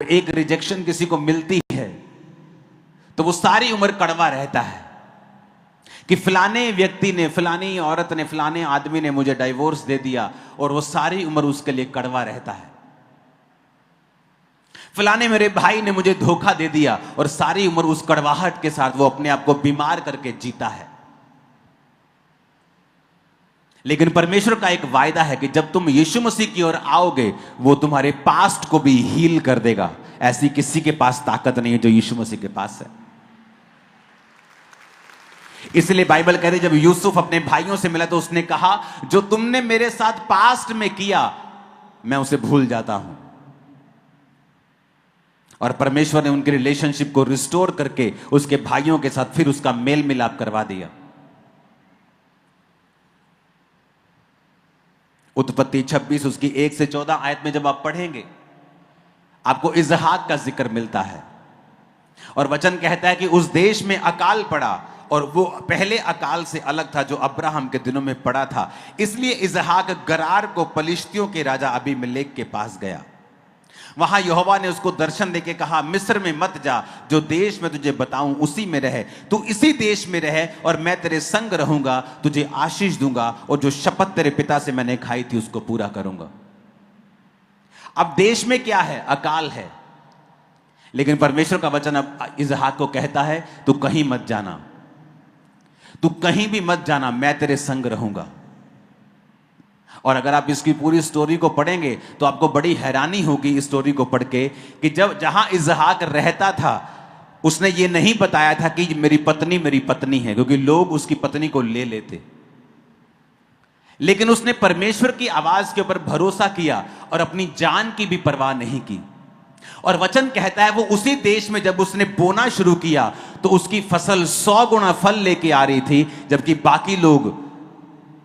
एक रिजेक्शन किसी को मिलती है तो वो सारी उम्र कड़वा रहता है कि फलाने व्यक्ति ने, फलानी औरत ने, फलाने आदमी ने मुझे डाइवोर्स दे दिया, और वो सारी उम्र उसके लिए कड़वा रहता है। फलाने मेरे भाई ने मुझे धोखा दे दिया, और सारी उम्र उस कड़वाहट के साथ वो अपने आप को बीमार करके जीता है। लेकिन परमेश्वर का एक वायदा है कि जब तुम यीशु मसीह की ओर आओगे, वो तुम्हारे पास्ट को भी हील कर देगा। ऐसी किसी के पास ताकत नहीं है जो यीशु मसीह के पास है। इसलिए बाइबल कहते जब यूसुफ अपने भाइयों से मिला तो उसने कहा, जो तुमने मेरे साथ पास्ट में किया मैं उसे भूल जाता हूं। और परमेश्वर ने उनके रिलेशनशिप को रिस्टोर करके उसके भाइयों के साथ फिर उसका मेल मिलाप करवा दिया। उत्पत्ति 26 उसकी 1 से 14 आयत में जब आप पढ़ेंगे, आपको इजहाक का जिक्र मिलता है, और वचन कहता है कि उस देश में अकाल पड़ा, और वो पहले अकाल से अलग था जो अब्राहम के दिनों में पड़ा था। इसलिए इजहाक गरार को पलिश्तियों के राजा अबीमेलेक के पास गया। वहां यहोवा ने उसको दर्शन देके कहा, मिस्र में मत जा, जो देश में तुझे बताऊं उसी में रहे। तू इसी देश में रहे और मैं तेरे संग रहूंगा, तुझे आशीष दूंगा, और जो शपथ तेरे पिता से मैंने खाई थी उसको पूरा करूंगा। अब देश में क्या है? अकाल है। लेकिन परमेश्वर का वचन अब इजहाक को कहता है, तू कहीं मत जाना, तू कहीं भी मत जाना, मैं तेरे संग रहूंगा। और अगर आप इसकी पूरी स्टोरी को पढ़ेंगे तो आपको बड़ी हैरानी होगी इस स्टोरी को पढ़ के, कि जब जहां इजहाक रहता था उसने ये नहीं बताया था कि मेरी पत्नी है, क्योंकि लोग उसकी पत्नी को ले लेते। लेकिन उसने परमेश्वर की आवाज के ऊपर भरोसा किया और अपनी जान की भी परवाह नहीं की। और वचन कहता है वो उसी देश में जब उसने बोना शुरू किया तो उसकी फसल 100 गुना फल लेके आ रही थी, जबकि बाकी लोग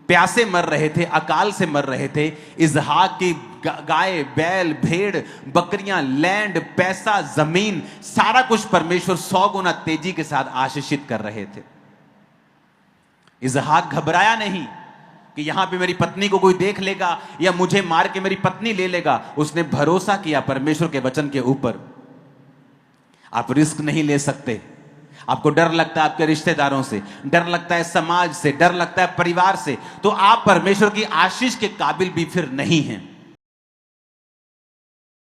प्यासे मर रहे थे, अकाल से मर रहे थे। इजहाक की गाय, बैल, भेड़, बकरियां, लैंड, पैसा, जमीन, सारा कुछ परमेश्वर 100 गुना तेजी के साथ आशीषित कर रहे थे। इजहाक घबराया नहीं कि यहां पे मेरी पत्नी को कोई देख लेगा या मुझे मार के मेरी पत्नी ले लेगा। उसने भरोसा किया परमेश्वर के वचन के ऊपर। आप रिस्क नहीं ले सकते। आपको डर लगता है आपके रिश्तेदारों से, डर लगता है समाज से, डर लगता है परिवार से, तो आप परमेश्वर की आशीष के काबिल भी फिर नहीं हैं।